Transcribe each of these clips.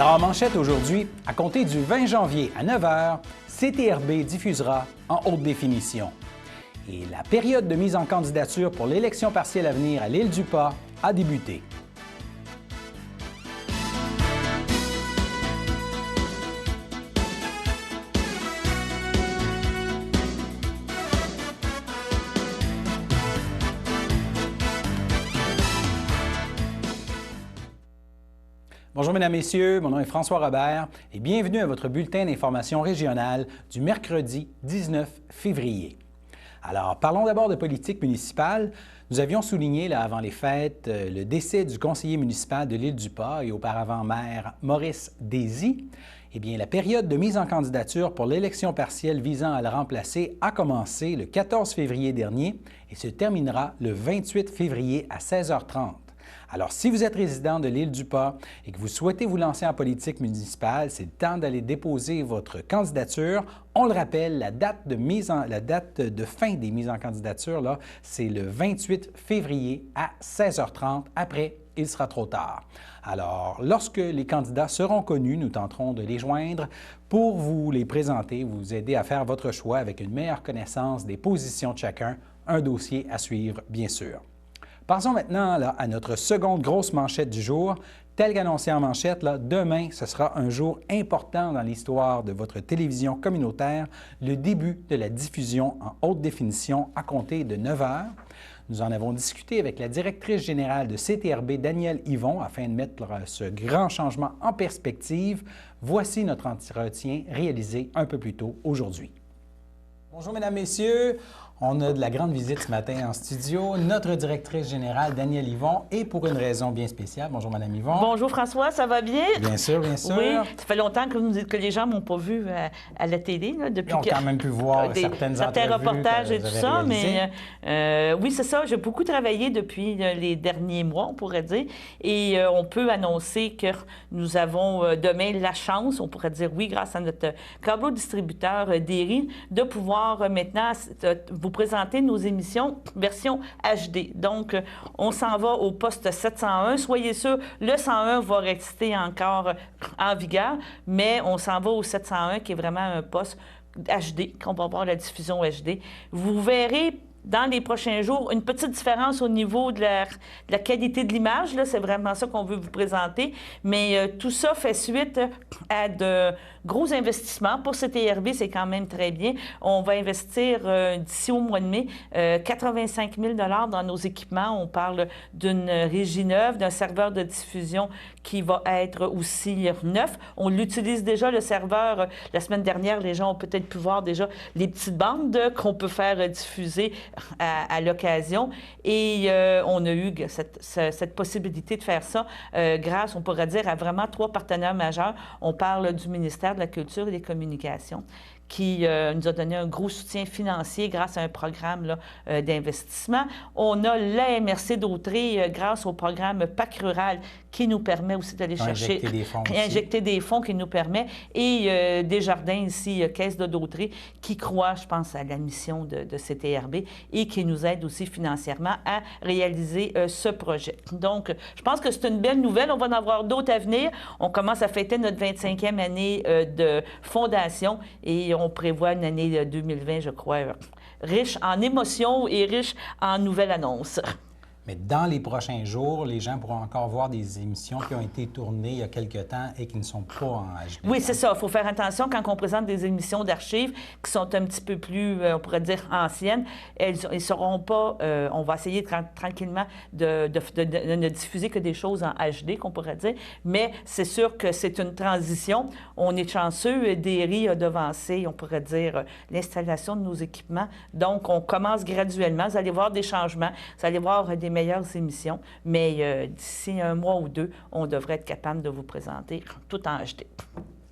Alors, en manchette aujourd'hui, à compter du 20 janvier à 9 h, CTRB diffusera en haute définition. Et la période de mise en candidature pour l'élection partielle à venir à l'Île-du-Pas a débuté. Bonjour Mesdames, Messieurs, mon nom est François Robert et bienvenue à votre bulletin d'information régionale du mercredi 19 février. Alors, parlons d'abord de politique municipale. Nous avions souligné avant les fêtes le décès du conseiller municipal de l'Île-du-Pas et auparavant maire Maurice Désy. Eh bien, la période de mise en candidature pour l'élection partielle visant à le remplacer a commencé le 14 février dernier et se terminera le 28 février à 16h30. Alors, si vous êtes résident de l'Île-du-Pas et que vous souhaitez vous lancer en politique municipale, c'est le temps d'aller déposer votre candidature. On le rappelle, la date de fin des mises en candidature, c'est le 28 février à 16h30. Après, il sera trop tard. Alors, lorsque les candidats seront connus, nous tenterons de les joindre pour vous les présenter, vous aider à faire votre choix avec une meilleure connaissance des positions de chacun. Un dossier à suivre, bien sûr. Passons maintenant à notre seconde grosse manchette du jour. Tel qu'annoncé en manchette, demain, ce sera un jour important dans l'histoire de votre télévision communautaire, le début de la diffusion en haute définition à compter de 9 h. Nous en avons discuté avec la directrice générale de CTRB, Danielle Yvon, afin de mettre ce grand changement en perspective. Voici notre entretien réalisé un peu plus tôt aujourd'hui. Bonjour Mesdames, Messieurs. On a de la grande visite ce matin en studio. Notre directrice générale, Danielle Yvon, et pour une raison bien spéciale. Bonjour, Mme Yvon. Bonjour, François, ça va bien? Bien sûr, bien sûr. Oui, ça fait longtemps que les gens ne m'ont pas vu à la télé. Là, depuis Ils ont quand même pu voir certains reportages et tout ça. Mais oui, c'est ça. J'ai beaucoup travaillé depuis les derniers mois, on pourrait dire. Et on peut annoncer que nous avons demain la chance, on pourrait dire oui, grâce à notre câble distributeur DERI, de pouvoir maintenant vous présenter nos émissions version HD. Donc, on s'en va au poste 701. Soyez sûrs, le 101 va rester encore en vigueur, mais on s'en va au 701 qui est vraiment un poste HD, qu'on va voir la diffusion HD. Vous verrez dans les prochains jours, une petite différence au niveau de la qualité de l'image. C'est vraiment ça qu'on veut vous présenter. Mais tout ça fait suite à de gros investissements. Pour CTRB, c'est quand même très bien. On va investir d'ici au mois de mai 85 000 dans nos équipements. On parle d'une régie neuve, d'un serveur de diffusion qui va être aussi neuf. On l'utilise déjà, le serveur. La semaine dernière, les gens ont peut-être pu voir déjà les petites bandes qu'on peut faire diffuser à l'occasion. Et on a eu cette possibilité de faire ça grâce, on pourrait dire, à vraiment 3 partenaires majeurs. On parle du ministère de la Culture et des Communications qui nous a donné un gros soutien financier grâce à un programme d'investissement. On a la MRC d'Autrey grâce au programme PAC Rural qui nous permet aussi d'aller chercher... Injecter des fonds qui nous permet. Et Desjardins ici, Caisse de d'Autrey, qui croit, je pense, à la mission de CTRB et qui nous aide aussi financièrement à réaliser ce projet. Donc, je pense que c'est une belle nouvelle. On va en avoir d'autres à venir. On commence à fêter notre 25e année de fondation et on prévoit une année 2020, je crois, riche en émotions et riche en nouvelles annonces. Mais dans les prochains jours, les gens pourront encore voir des émissions qui ont été tournées il y a quelque temps et qui ne sont pas en HD. Oui, c'est ça. Il faut faire attention quand on présente des émissions d'archives qui sont un petit peu plus, on pourrait dire, anciennes. Elles ne seront pas... on va essayer tranquillement de ne diffuser que des choses en HD, qu'on pourrait dire. Mais c'est sûr que c'est une transition. On est chanceux. DERI a devancé, on pourrait dire, l'installation de nos équipements. Donc, on commence graduellement. Vous allez voir des changements. Vous allez voir des meilleures émissions, mais d'ici un mois ou deux, on devrait être capable de vous présenter tout en HD.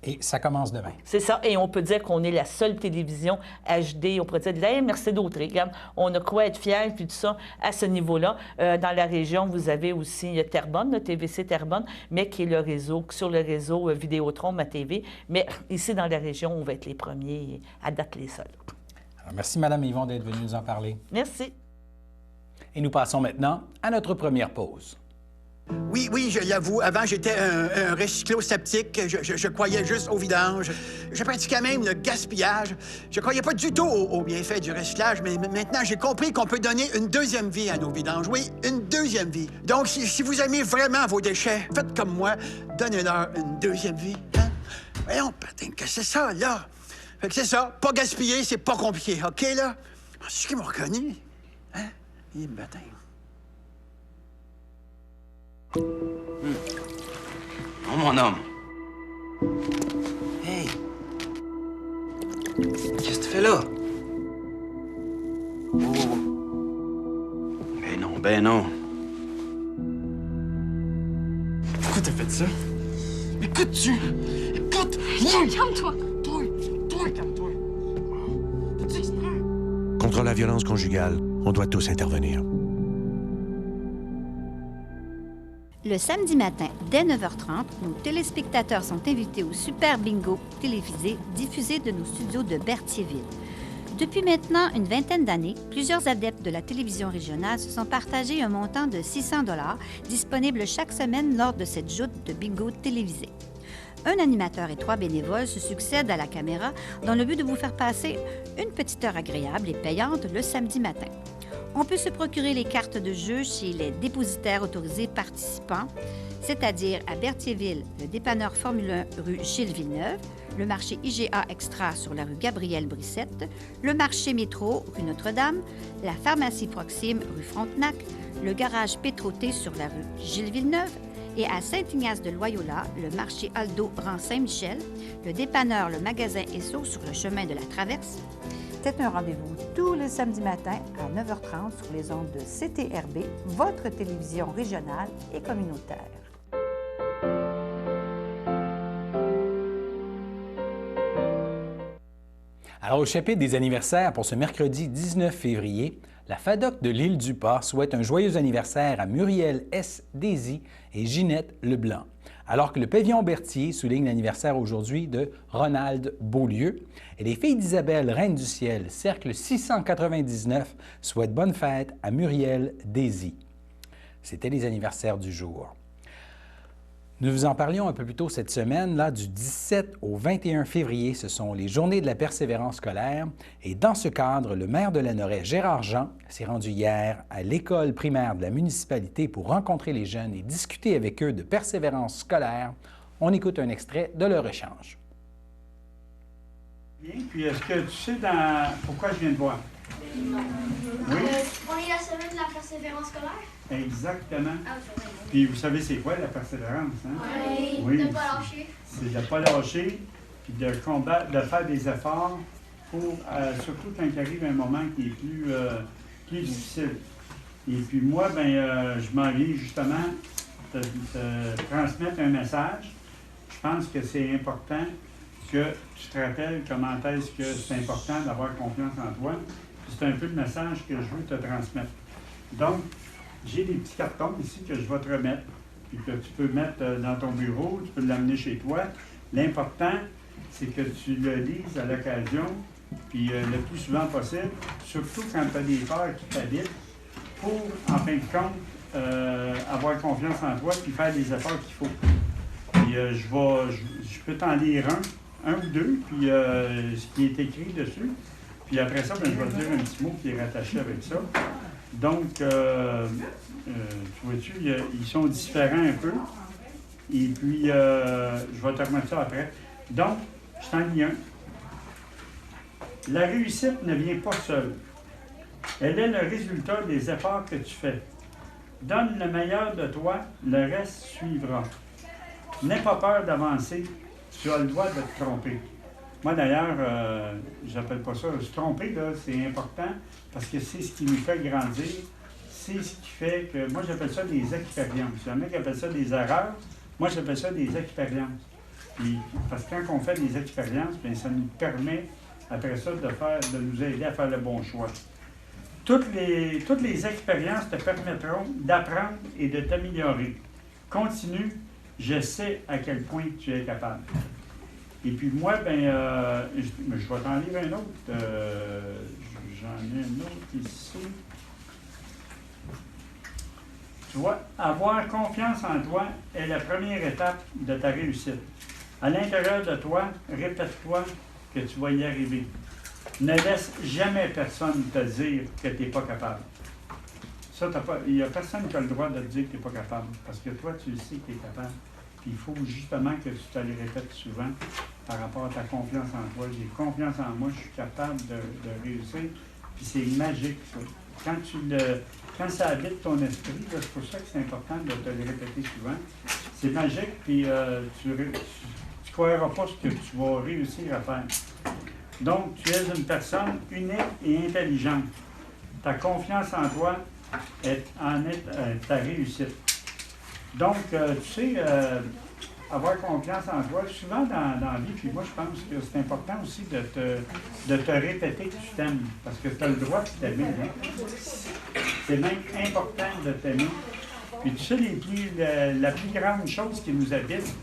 Et ça commence demain. C'est ça, et on peut dire qu'on est la seule télévision HD, on pourrait dire de la MRC d'Autrey. Regarde, on a quoi être fiers, puis tout ça, à ce niveau-là. Dans la région, vous avez aussi Terrebonne, le TVC Terrebonne, mais qui est le réseau, sur le réseau Vidéotron, ma TV. Mais ici, dans la région, on va être les premiers, à date les seuls. Alors, merci, Mme Yvon, d'être venue nous en parler. Merci. Et nous passons maintenant à notre première pause. Oui, je l'avoue. Avant, j'étais un recyclo-sceptique. Je croyais juste au vidange. Je pratiquais même le gaspillage. Je croyais pas du tout au bienfait du recyclage, mais maintenant, j'ai compris qu'on peut donner une deuxième vie à nos vidanges. Oui, une deuxième vie. Donc, si vous aimez vraiment vos déchets, faites comme moi. Donnez-leur une deuxième vie. Hein? Voyons, patin, que c'est ça, là? Fait que c'est ça. Pas gaspiller, c'est pas compliqué, OK, là? C'est ce qu'ils m'ont reconnu. Hein? Il me baptême. Oh, mon homme. Hey. Qu'est-ce que tu fais là? Oh. Ben non. Pourquoi t'as fait ça? Écoute-tu? Écoute! Calme-toi! Toi, calme-toi. T'as-tu exprès? Contre la violence conjugale, on doit tous intervenir. Le samedi matin, dès 9h30, nos téléspectateurs sont invités au Super Bingo télévisé diffusé de nos studios de Berthierville. Depuis maintenant une vingtaine d'années, plusieurs adeptes de la télévision régionale se sont partagés un montant de 600 $ disponible chaque semaine lors de cette joute de bingo télévisé. Un animateur et 3 bénévoles se succèdent à la caméra dans le but de vous faire passer une petite heure agréable et payante le samedi matin. On peut se procurer les cartes de jeu chez les dépositaires autorisés participants, c'est-à-dire à Berthierville, le dépanneur Formule 1 rue Gilles Villeneuve, le marché IGA Extra sur la rue Gabrielle-Brissette, le marché Métro rue Notre-Dame, la pharmacie Proxime rue Frontenac, le garage Pétroté sur la rue Gilles Villeneuve et à Saint-Ignace-de-Loyola, le marché Aldo rang Saint-Michel, le dépanneur Le Magasin Esso sur le chemin de la Traverse. C'est un rendez-vous tous les samedis matins à 9h30 sur les ondes de CTRB, votre télévision régionale et communautaire. Alors, au chapitre des anniversaires pour ce mercredi 19 février, la FADOC de l'île du Pas souhaite un joyeux anniversaire à Muriel S. Désy et Ginette Leblanc, alors que le pavillon Berthier souligne l'anniversaire aujourd'hui de Ronald Beaulieu et les filles d'Isabelle, Reine du Ciel, Cercle 699, souhaitent bonne fête à Muriel Désy. C'était les anniversaires du jour. Nous vous en parlions un peu plus tôt cette semaine, là, du 17 au 21 février, ce sont les Journées de la persévérance scolaire. Et dans ce cadre, le maire de Lanoraie, Gérard Jean, s'est rendu hier à l'école primaire de la municipalité pour rencontrer les jeunes et discuter avec eux de persévérance scolaire. On écoute un extrait de leur échange. Bien, puis est-ce que tu sais pourquoi je viens te voir? Non. Oui? On est la semaine de la persévérance scolaire? Exactement. Ah, ok. Puis vous savez c'est quoi la persévérance, hein? Oui. De ne pas lâcher. C'est de ne pas lâcher, puis de combattre, de faire des efforts pour, surtout quand il arrive un moment qui est plus difficile. Et puis moi, je m'en viens justement te transmettre un message. Je pense que c'est important que tu te rappelles comment est-ce que c'est important d'avoir confiance en toi. Puis c'est un peu le message que je veux te transmettre. Donc, j'ai des petits cartons ici que je vais te remettre, puis que tu peux mettre dans ton bureau, tu peux l'amener chez toi. L'important, c'est que tu le lises à l'occasion, puis le plus souvent possible, surtout quand tu as des peurs qui t'habitent, pour, en fin de compte, avoir confiance en toi, puis faire les efforts qu'il faut. Puis je peux t'en lire un ou deux, puis ce qui est écrit dessus. Puis après ça, je vais te dire un petit mot qui est rattaché avec ça. Donc, tu vois-tu, ils sont différents un peu. Et puis, je vais te remettre ça après. Donc, je t'en lis un. La réussite ne vient pas seule. Elle est le résultat des efforts que tu fais. Donne le meilleur de toi, le reste suivra. N'aie pas peur d'avancer. Tu as le droit de te tromper. Moi, d'ailleurs, j'appelle pas ça se tromper, là, c'est important parce que c'est ce qui nous fait grandir. C'est ce qui fait que, moi, j'appelle ça des expériences. Il y en a qui appellent ça des erreurs. Moi, j'appelle ça des expériences. Puis, parce que quand on fait des expériences, bien, ça nous permet, après ça, de nous aider à faire le bon choix. Toutes les expériences te permettront d'apprendre et de t'améliorer. Continue, je sais à quel point tu es capable. Et puis moi, je vais t'en lire un autre. J'en ai un autre ici. Tu vois, avoir confiance en toi est la première étape de ta réussite. À l'intérieur de toi, répète-toi que tu vas y arriver. Ne laisse jamais personne te dire que tu n'es pas capable. Ça, il n'y a personne qui a le droit de te dire que tu n'es pas capable, parce que toi, tu sais que tu es capable. Puis il faut justement que tu te le répètes souvent par rapport à ta confiance en toi. J'ai confiance en moi, je suis capable de réussir. Puis c'est magique, ça. Quand ça habite ton esprit, c'est pour ça que c'est important de te le répéter souvent. C'est magique, puis tu ne croiras pas ce que tu vas réussir à faire. Donc, tu es une personne unique et intelligente. Ta confiance en toi est ta réussite. Donc, tu sais, avoir confiance en toi, souvent dans la vie, puis moi, je pense que c'est important aussi de te répéter que tu t'aimes, parce que tu as le droit de t'aimer. Hein? C'est même important de t'aimer. Puis tu sais, la plus grande chose qui nous habite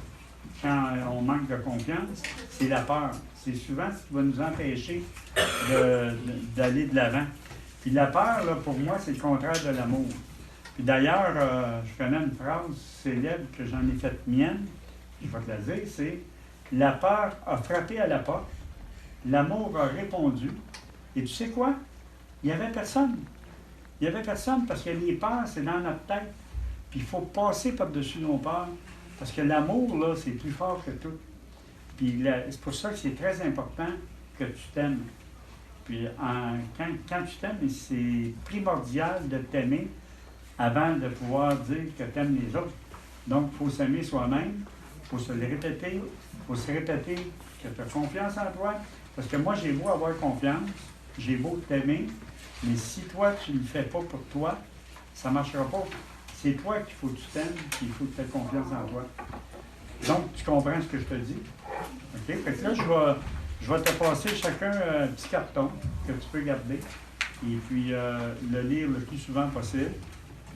quand on manque de confiance, c'est la peur. C'est souvent ce qui va nous empêcher d'aller de l'avant. Puis la peur, là, pour moi, c'est le contraire de l'amour. Puis d'ailleurs, je connais une phrase célèbre que j'en ai faite mienne, je vais te la dire, c'est « La peur a frappé à la porte, l'amour a répondu, et tu sais quoi? Il n'y avait personne. Il n'y avait personne parce que les peurs, c'est dans notre tête. Puis il faut passer par-dessus nos peurs, parce que l'amour, là, c'est plus fort que tout. Puis c'est pour ça que c'est très important que tu t'aimes. Puis quand tu t'aimes, c'est primordial de t'aimer avant de pouvoir dire que tu aimes les autres. Donc, il faut s'aimer soi-même, il faut se le répéter, il faut se répéter que tu as confiance en toi. Parce que moi, j'ai beau avoir confiance, j'ai beau t'aimer, mais si toi, tu ne le fais pas pour toi, ça ne marchera pas. C'est toi qu'il faut que tu t'aimes, puis il faut que tu aies confiance en toi. Donc, tu comprends ce que je te dis? OK? Fait que là, je vais te passer chacun un petit carton que tu peux garder et puis le lire le plus souvent possible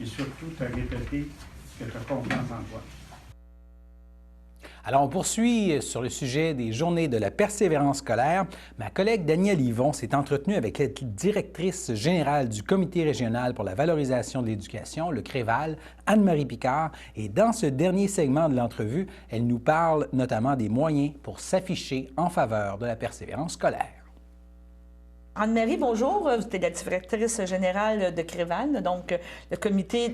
et surtout te répéter que tu as confiance en toi. Alors, on poursuit sur le sujet des journées de la persévérance scolaire. Ma collègue Danielle Yvon s'est entretenue avec la directrice générale du Comité régional pour la valorisation de l'éducation, le CREVAL, Anne-Marie Picard. Et dans ce dernier segment de l'entrevue, elle nous parle notamment des moyens pour s'afficher en faveur de la persévérance scolaire. Anne-Marie, bonjour. Vous êtes la directrice générale de CREVAL, donc le comité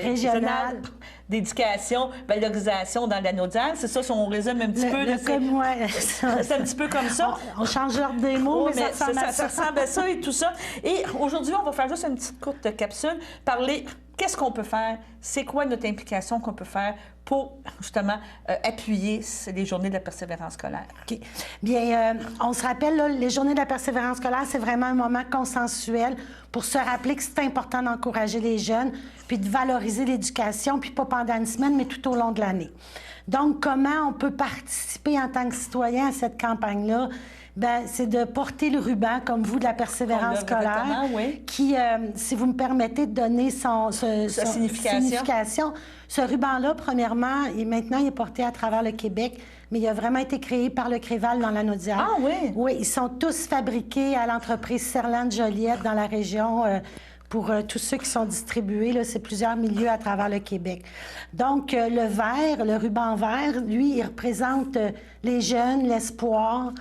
régional d'éducation, valorisation dans l'anodial. C'est ça, si on résume un petit peu. C'est un petit peu comme ça. On change l'ordre des mots, mais ça ressemble à ça et tout ça. Et aujourd'hui, on va faire juste une petite courte capsule, parler qu'est-ce qu'on peut faire, c'est quoi notre implication qu'on peut faire pour, justement, appuyer les journées de la persévérance scolaire. OK. Bien, on se rappelle, là, les journées de la persévérance scolaire, c'est vraiment un moment consensuel pour se rappeler que c'est important d'encourager les jeunes, puis de valoriser l'éducation, puis pas pendant une semaine, mais tout au long de l'année. Donc, comment on peut participer en tant que citoyen à cette campagne-là? Bien, c'est de porter le ruban, comme vous, de la persévérance scolaire, oui. Qui, si vous me permettez de donner sa signification. Ce ruban-là, premièrement, maintenant, il est porté à travers le Québec, mais il a vraiment été créé par le CREVAL dans l'anodial. Ah oui? Oui, ils sont tous fabriqués à l'entreprise Serland-Joliette dans la région. Pour tous ceux qui sont distribués, là, c'est plusieurs milieux à travers le Québec. Donc, le vert, le ruban vert, lui, il représente les jeunes, l'espoir.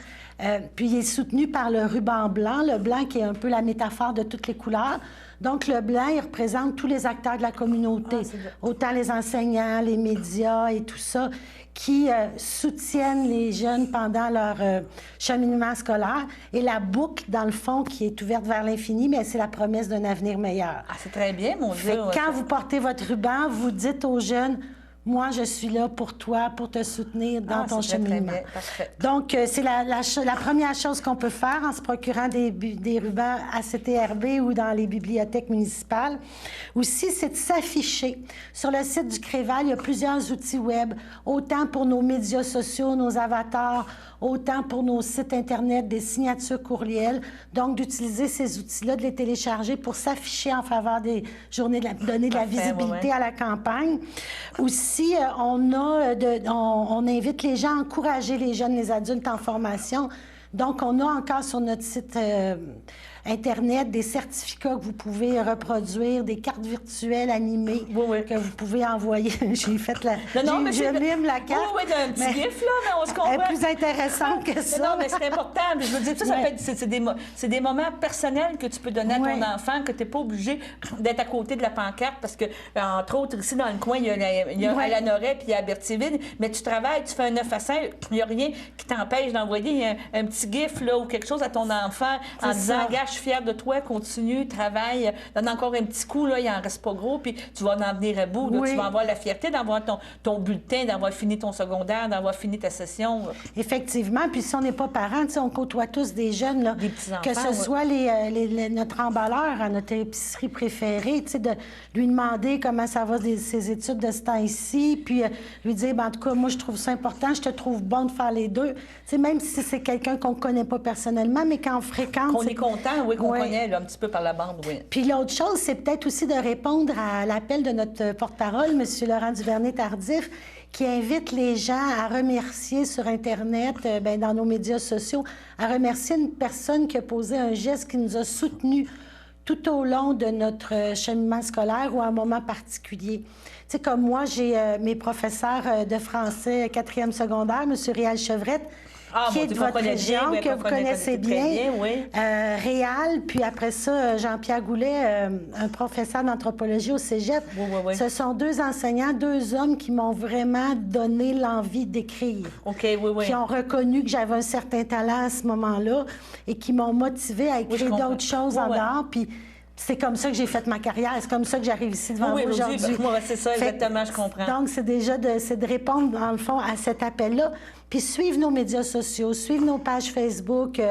Puis, il est soutenu par le ruban blanc, le blanc qui est un peu la métaphore de toutes les couleurs. Donc, le blanc, il représente tous les acteurs de la communauté, autant les enseignants, les médias et tout ça, qui soutiennent les jeunes pendant leur cheminement scolaire. Et la boucle, dans le fond, qui est ouverte vers l'infini, mais c'est la promesse d'un avenir meilleur. Ah, c'est très bien, mon Dieu. Quand vous portez votre ruban, vous dites aux jeunes, moi, je suis là pour toi, pour te soutenir dans ton cheminement. Très bien, parfait. Donc, c'est la première chose qu'on peut faire en se procurant des rubans à CTRB ou dans les bibliothèques municipales. Aussi, c'est de s'afficher. Sur le site du CREVAL, il y a plusieurs outils web, autant pour nos médias sociaux, nos avatars, autant pour nos sites Internet, des signatures courriels. Donc, d'utiliser ces outils-là, de les télécharger pour s'afficher en faveur des journées, donner de la visibilité à la campagne. Aussi, on invite les gens à encourager les jeunes, les adultes en formation. Donc, on a encore sur notre site Internet, des certificats que vous pouvez reproduire, des cartes virtuelles animées que vous pouvez envoyer. J'ai fait la... je mime la carte. Oui, un petit gif, là, mais on se comprend. Elle est plus intéressante que ça. Non, mais c'est important. Je veux dire, ça peut être... C'est des moments personnels que tu peux donner à ton enfant, que tu n'es pas obligé d'être à côté de la pancarte, parce que, entre autres, ici, dans le coin, il y a à la Noret puis à Berthierville, mais tu travailles, tu fais un 9 à 5, il n'y a rien qui t'empêche d'envoyer un petit gif, là, ou quelque chose à ton enfant en disant, gars, je suis fière de toi, continue, travaille, donne encore un petit coup, là, il n'en reste pas gros, puis tu vas en venir à bout. Là, tu vas avoir la fierté d'avoir ton bulletin, d'avoir fini ton secondaire, d'avoir fini ta session. Effectivement, puis si on n'est pas parents, on côtoie tous des jeunes, là, des petits enfants, que ce soit notre emballeur à notre épicerie préférée, de lui demander comment ça va ses études de ce temps-ci, puis lui dire, en tout cas, moi, je trouve ça important, je te trouve bon de faire les deux. Même si c'est quelqu'un qu'on ne connaît pas personnellement, mais qu'on fréquente. Qu'on est content, qu'on connaît là, un petit peu par la bande, oui. Puis l'autre chose, c'est peut-être aussi de répondre à l'appel de notre porte-parole, M. Laurent Duvernay-Tardif, qui invite les gens à remercier sur Internet, dans nos médias sociaux, à remercier une personne qui a posé un geste qui nous a soutenus tout au long de notre cheminement scolaire ou à un moment particulier. Tu sais, comme moi, j'ai mes professeurs de français 4e secondaire, M. Réal Chevrette, qui est de votre région, que vous connaissez bien, Réal, puis après ça, Jean-Pierre Goulet, un professeur d'anthropologie au cégep. Ce sont 2 enseignants, 2 hommes qui m'ont vraiment donné l'envie d'écrire. Qui ont reconnu que j'avais un certain talent à ce moment-là et qui m'ont motivé à écrire d'autres choses en dehors. Puis c'est comme ça que j'ai fait ma carrière. C'est comme ça que j'arrive ici devant vous aujourd'hui. C'est ça, exactement, je comprends. Donc, c'est déjà de répondre, dans le fond, à cet appel-là. Puis suivre nos médias sociaux, suivre nos pages Facebook,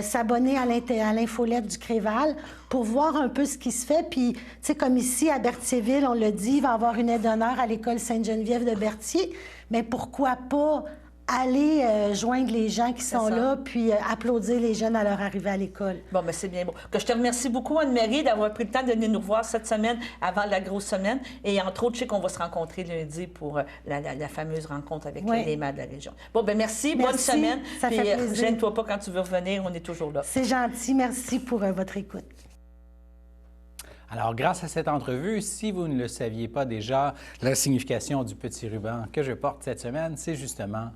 s'abonner à l'infolette du Créval pour voir un peu ce qui se fait. Puis, tu sais, comme ici, à Berthierville, on l'a dit, il va y avoir une aide d'honneur à l'École Sainte-Geneviève de Berthier. Mais pourquoi pas aller joindre les gens qui sont là, puis applaudir les jeunes à leur arrivée à l'école. Bon, bien, c'est bien beau. Que je te remercie beaucoup, Anne-Marie, d'avoir pris le temps de venir nous voir cette semaine avant la grosse semaine. Et entre autres, je sais qu'on va se rencontrer lundi pour la fameuse rencontre avec les maires de la région. Bon, bien, merci. Bonne semaine. Ça fait plaisir. Gêne-toi pas quand tu veux revenir, on est toujours là. C'est gentil. Merci pour votre écoute. Alors, grâce à cette entrevue, si vous ne le saviez pas déjà, la signification du petit ruban que je porte cette semaine, c'est justement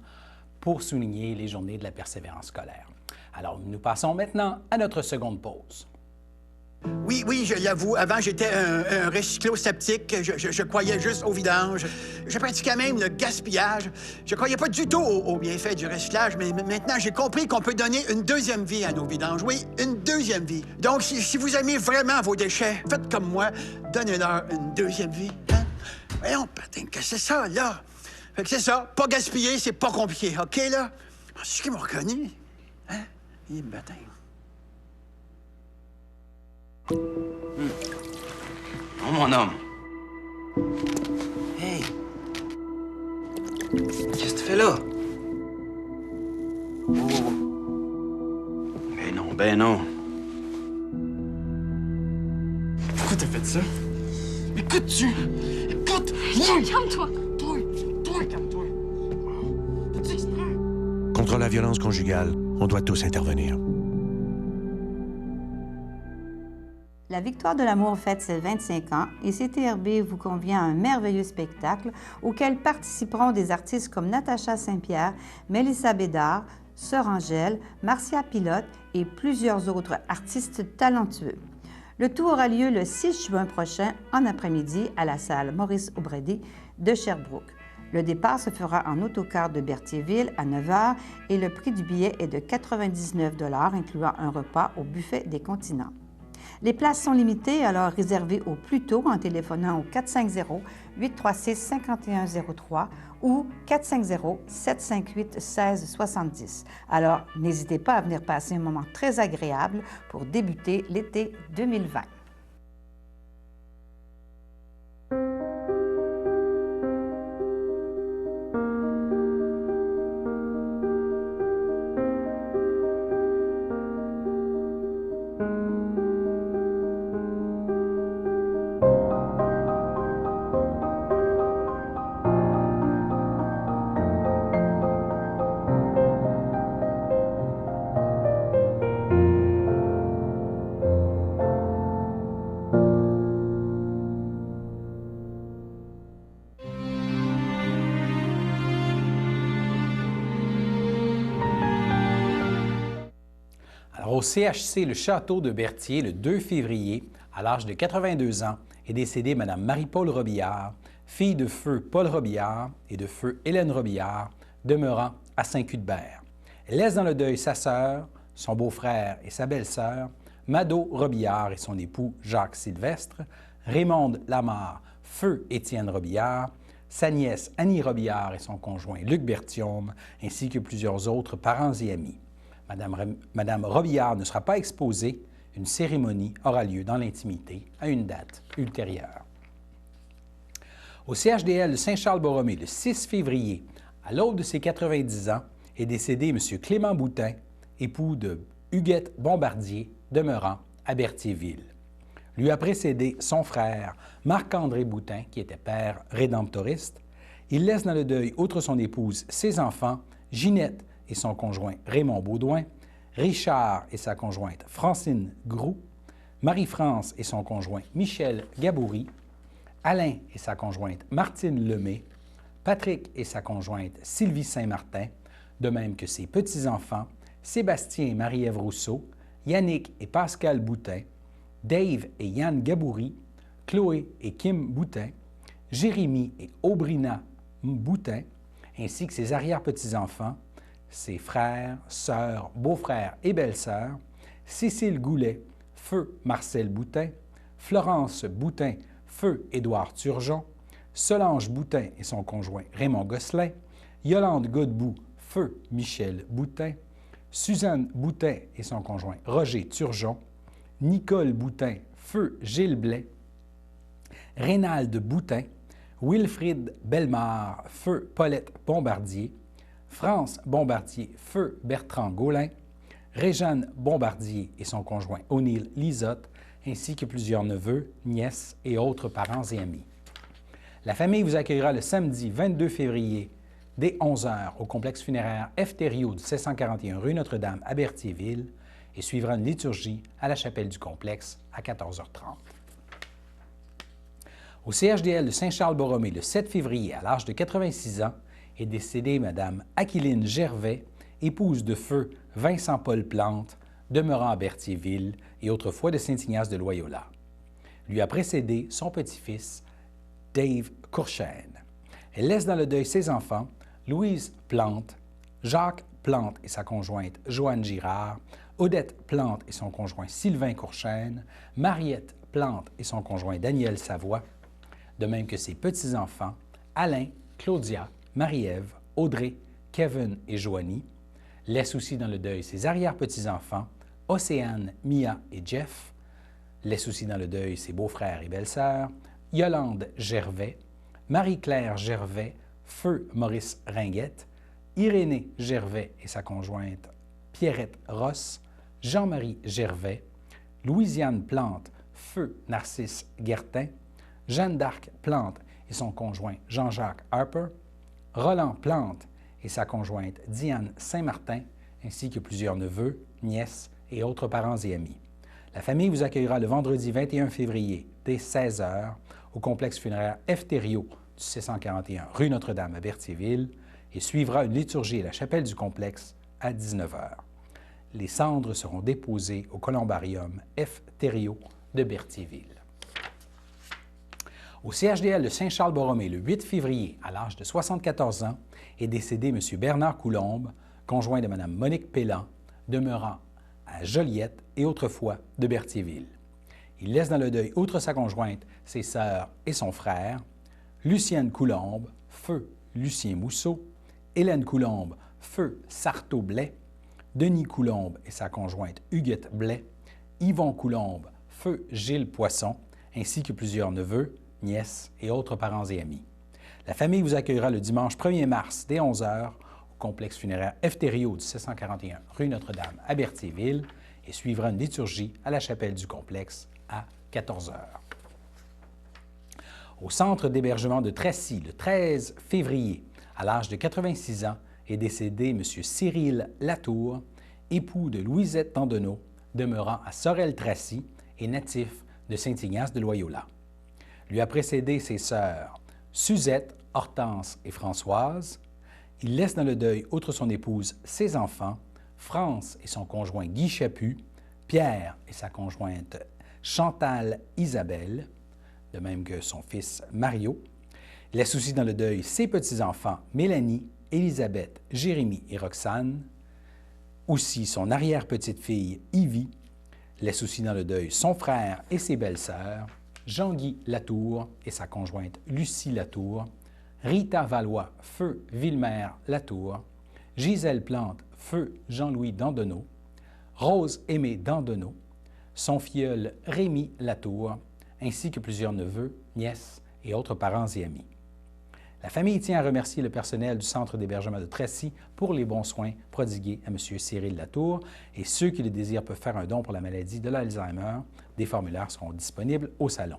pour souligner les journées de la persévérance scolaire. Alors, nous passons maintenant à notre seconde pause. Oui, je l'avoue, avant, j'étais un récyclo-sceptique. Je croyais juste au vidange. Je pratiquais même le gaspillage. Je croyais pas du tout aux bienfaits du recyclage, mais maintenant, j'ai compris qu'on peut donner une deuxième vie à nos vidanges. Oui, une deuxième vie. Donc, si vous aimez vraiment vos déchets, faites comme moi, donnez-leur une deuxième vie. Hein? Voyons, patin, que c'est ça, là? Fait que c'est ça, pas gaspiller, c'est pas compliqué, OK, là? C'est ce qu'ils m'ont reconnu. Hein? Il me baptême. Oh, mon homme. Hey. Qu'est-ce que tu fais là? Oh. Ben non. Pourquoi t'as fait ça? Écoute-tu? Écoute! Calme-toi! Toi, calme-toi. Fais-tu exprès? Contre la violence conjugale, on doit tous intervenir. La Victoire de l'amour fête ses 25 ans et CTRB vous convient à un merveilleux spectacle auquel participeront des artistes comme Natacha Saint-Pierre, Mélissa Bédard, Sœur Angèle, Marcia Pilote et plusieurs autres artistes talentueux. Le tout aura lieu le 6 juin prochain en après-midi à la salle Maurice O'Brady de Sherbrooke. Le départ se fera en autocar de Berthierville à 9 h et le prix du billet est de 99 $, incluant un repas au buffet des continents. Les places sont limitées, alors réservez au plus tôt en téléphonant au 450-836-5103 ou 450-758-1670. Alors, n'hésitez pas à venir passer un moment très agréable pour débuter l'été 2020. Alors, au CHC, le château de Berthier, le 2 février, à l'âge de 82 ans, est décédée Mme Marie-Paul Robillard, fille de feu Paul Robillard et de feu Hélène Robillard, demeurant à Saint-Cuthbert. Elle laisse dans le deuil sa sœur, son beau-frère et sa belle-sœur, Mado Robillard et son époux Jacques Sylvestre, Raymonde Lamarre, feu Étienne Robillard, sa nièce Annie Robillard et son conjoint Luc Berthiaume, ainsi que plusieurs autres parents et amis. Madame Robillard ne sera pas exposée. Une cérémonie aura lieu dans l'intimité à une date ultérieure. Au CHDL de Saint-Charles-Borromée, le 6 février, à l'aube de ses 90 ans, est décédé M. Clément Boutin, époux de Huguette Bombardier, demeurant à Berthierville. Lui a précédé son frère Marc-André Boutin, qui était père rédemptoriste. Il laisse dans le deuil, outre son épouse, ses enfants, Ginette et son conjoint Raymond Baudouin, Richard et sa conjointe Francine Groux, Marie-France et son conjoint Michel Gaboury, Alain et sa conjointe Martine Lemay, Patrick et sa conjointe Sylvie Saint-Martin, de même que ses petits-enfants Sébastien et Marie-Ève Rousseau, Yannick et Pascal Boutin, Dave et Yann Gaboury, Chloé et Kim Boutin, Jérémy et Aubrina Boutin, ainsi que ses arrière-petits-enfants, ses frères, sœurs, beaux-frères et belles-sœurs, Cécile Goulet, feu Marcel Boutin, Florence Boutin, feu Édouard Turgeon, Solange Boutin et son conjoint Raymond Gosselin, Yolande Godbout, feu Michel Boutin, Suzanne Boutin et son conjoint Roger Turgeon, Nicole Boutin, feu Gilles Blais, Rénald Boutin, Wilfrid Bellemare, feu Paulette Bombardier, France Bombardier, feu Bertrand Gaulin, Réjeanne Bombardier et son conjoint O'Neill Lisotte, ainsi que plusieurs neveux, nièces et autres parents et amis. La famille vous accueillera le samedi 22 février dès 11h au complexe funéraire F. Thériault du 741 rue Notre-Dame à Berthierville et suivra une liturgie à la chapelle du complexe à 14h30. Au CHDL de Saint-Charles-Borromée, le 7 février, à l'âge de 86 ans, est décédée Mme Aquiline Gervais, épouse de feu Vincent-Paul Plante, demeurant à Berthierville et autrefois de Saint-Ignace de Loyola. Lui a précédé son petit-fils, Dave Courchaine. Elle laisse dans le deuil ses enfants, Louise Plante, Jacques Plante et sa conjointe Joanne Girard, Odette Plante et son conjoint Sylvain Courchaine, Mariette Plante et son conjoint Daniel Savoie, de même que ses petits-enfants, Alain, Claudia, Marie-Ève, Audrey, Kevin et Joanie, laisse aussi dans le deuil ses arrière-petits-enfants, Océane, Mia et Jeff, laisse aussi dans le deuil ses beaux-frères et belles-sœurs, Yolande Gervais, Marie-Claire Gervais, feu Maurice Ringuette, Irénée Gervais et sa conjointe Pierrette Ross, Jean-Marie Gervais, Louisiane Plante, feu Narcisse Guertin, Jeanne d'Arc Plante et son conjoint Jean-Jacques Harper, Roland Plante et sa conjointe Diane Saint-Martin, ainsi que plusieurs neveux, nièces et autres parents et amis. La famille vous accueillera le vendredi 21 février dès 16h au complexe funéraire F. Thériault du 641 rue Notre-Dame à Berthierville et suivra une liturgie à la chapelle du complexe à 19h. Les cendres seront déposées au columbarium F. Thériault de Berthierville. Au CHDL de Saint-Charles-Borromée, le 8 février, à l'âge de 74 ans, est décédé M. Bernard Coulombe, conjoint de Mme Monique Pellan, demeurant à Joliette et autrefois de Berthierville. Il laisse dans le deuil, outre sa conjointe, ses sœurs et son frère, Lucienne Coulombe, feu Lucien Mousseau, Hélène Coulombe, feu Sarto Blais, Denis Coulombe et sa conjointe Huguette Blais, Yvon Coulombe, feu Gilles Poisson, ainsi que plusieurs neveux, nièces et autres parents et amis. La famille vous accueillera le dimanche 1er mars dès 11h au complexe funéraire F. Thériault du 741 rue Notre-Dame à Berthierville et suivra une liturgie à la chapelle du complexe à 14h. Au centre d'hébergement de Tracy, le 13 février, à l'âge de 86 ans, est décédé M. Cyril Latour, époux de Louisette Tandonneau, demeurant à Sorel-Tracy et natif de Saint-Ignace de Loyola. Lui a précédé ses sœurs Suzette, Hortense et Françoise. Il laisse dans le deuil, outre son épouse, ses enfants, France et son conjoint Guy Chaput, Pierre et sa conjointe Chantal Isabelle, de même que son fils Mario. Il laisse aussi dans le deuil ses petits-enfants Mélanie, Élisabeth, Jérémie et Roxane, aussi son arrière-petite-fille Yvie. Il laisse aussi dans le deuil son frère et ses belles-sœurs, Jean-Guy Latour et sa conjointe Lucie Latour, Rita Valois, feu Villemère Latour, Gisèle Plante, feu Jean-Louis Dandonneau, Rose Aimée Dandonneau, son filleul Rémy Latour, ainsi que plusieurs neveux, nièces et autres parents et amis. La famille tient à remercier le personnel du Centre d'hébergement de Tracy pour les bons soins prodigués à M. Cyril Latour et ceux qui le désirent peuvent faire un don pour la maladie de l'Alzheimer. Des formulaires seront disponibles au salon.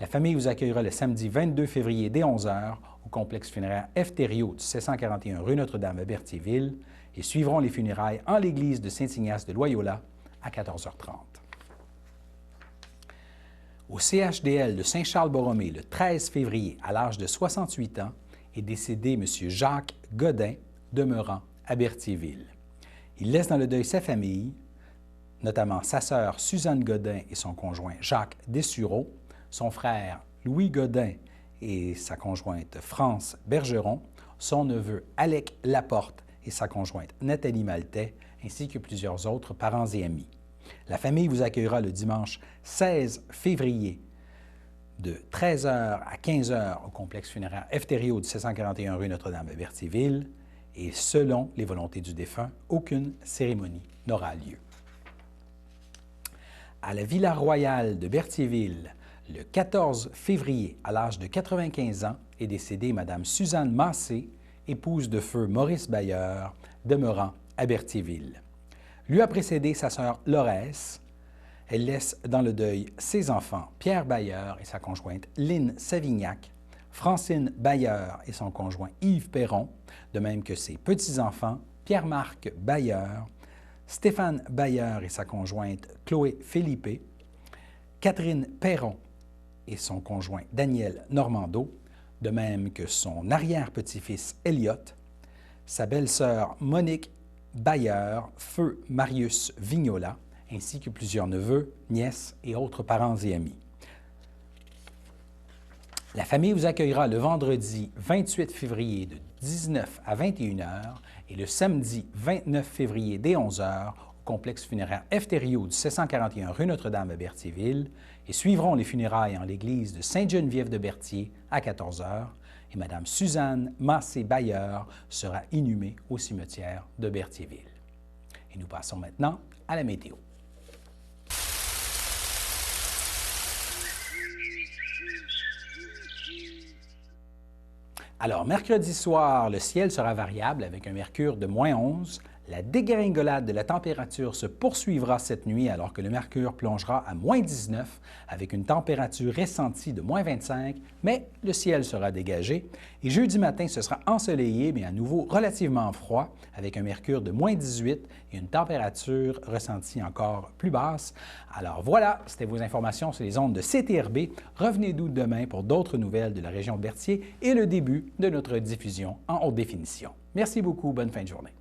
La famille vous accueillera le samedi 22 février dès 11h au complexe funéraire F. Thériault du 741 rue Notre-Dame à Berthierville et suivront les funérailles en l'église de Saint-Ignace de Loyola à 14h30. Au CHDL de Saint-Charles-Borromée, le 13 février, à l'âge de 68 ans, est décédé M. Jacques Godin, demeurant à Berthierville. Il laisse dans le deuil sa famille, notamment sa sœur Suzanne Godin et son conjoint Jacques Dessureau, son frère Louis Godin et sa conjointe France Bergeron, son neveu Alec Laporte et sa conjointe Nathalie Maltais, ainsi que plusieurs autres parents et amis. La famille vous accueillera le dimanche 16 février de 13h à 15h au complexe funéraire F. Thériault du 741 rue Notre-Dame à Berthierville et selon les volontés du défunt, aucune cérémonie n'aura lieu. À la Villa Royale de Berthierville, le 14 février, à l'âge de 95 ans, est décédée Mme Suzanne Massé, épouse de feu Maurice Bailleur, demeurant à Berthierville. Lui a précédé sa sœur Laurès. Elle laisse dans le deuil ses enfants Pierre Bailleur et sa conjointe Lynne Savignac, Francine Bailleur et son conjoint Yves Perron, de même que ses petits-enfants Pierre-Marc Bailleur, Stéphane Bailleur et sa conjointe Chloé Philippé, Catherine Perron et son conjoint Daniel Normando, de même que son arrière-petit-fils Elliot, sa belle-sœur Monique Bailleur, feu Marius Vignola, ainsi que plusieurs neveux, nièces et autres parents et amis. La famille vous accueillera le vendredi 28 février de 19 à 21h et le samedi 29 février dès 11h au complexe funéraire F. Thériault du 741 rue Notre-Dame à Berthierville et suivront les funérailles en l'église de Sainte-Geneviève de Berthier à 14h et Mme Suzanne Massé-Bailleur sera inhumée au cimetière de Berthierville. Et nous passons maintenant à la météo. Alors, mercredi soir, le ciel sera variable avec un mercure de -11. La dégringolade de la température se poursuivra cette nuit alors que le mercure plongera à -19 avec une température ressentie de -25, mais le ciel sera dégagé. Et jeudi matin, ce sera ensoleillé, mais à nouveau relativement froid avec un mercure de -18 et une température ressentie encore plus basse. Alors voilà, c'était vos informations sur les ondes de CTRB. Revenez-nous demain pour d'autres nouvelles de la région de Berthier et le début de notre diffusion en haute définition. Merci beaucoup, bonne fin de journée.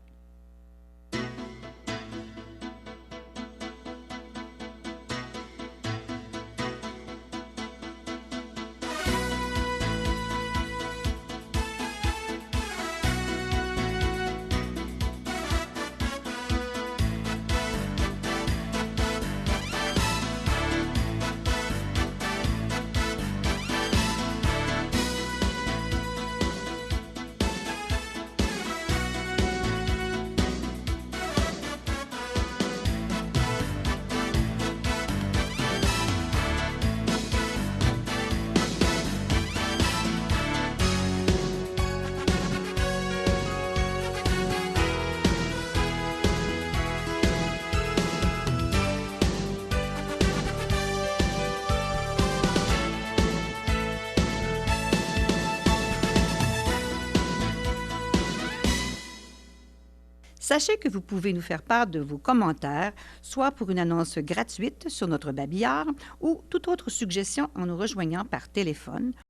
Sachez que vous pouvez nous faire part de vos commentaires, soit pour une annonce gratuite sur notre babillard ou toute autre suggestion en nous rejoignant par téléphone